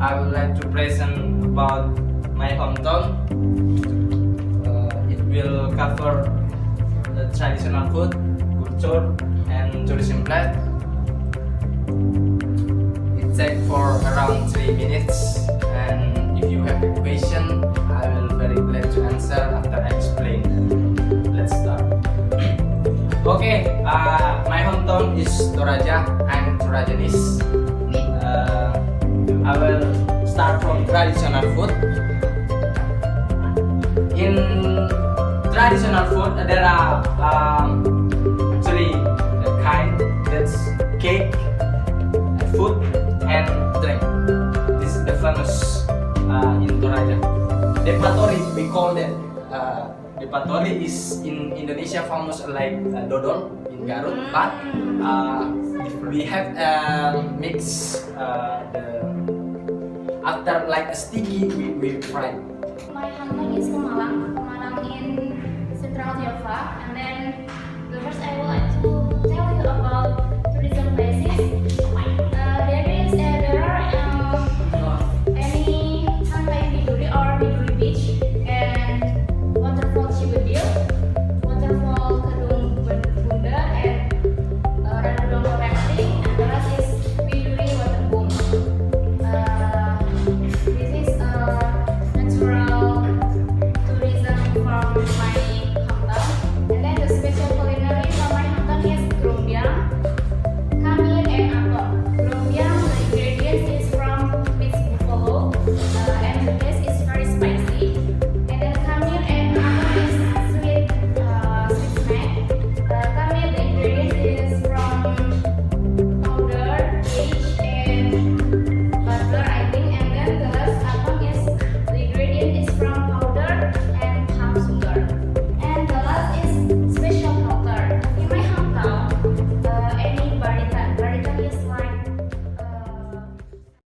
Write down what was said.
I would like to present about my hometown. It will cover the traditional food, culture, and tourism plan. It takes for around 3 minutes, and if you have a question, I will very glad to answer after I explain. Let's start. Okay, my hometown is Toraja. I'm Torajanese. I will start from traditional food. In traditional food, there are three kind. That's cake, food, and drink. This is the famous in Toraja. Depatori, we call that. Depatori is in Indonesia famous like dodol in Garut, but we have mix after like a sticky we fry. My hometown is Pemalang in Central Java, and then the first I would like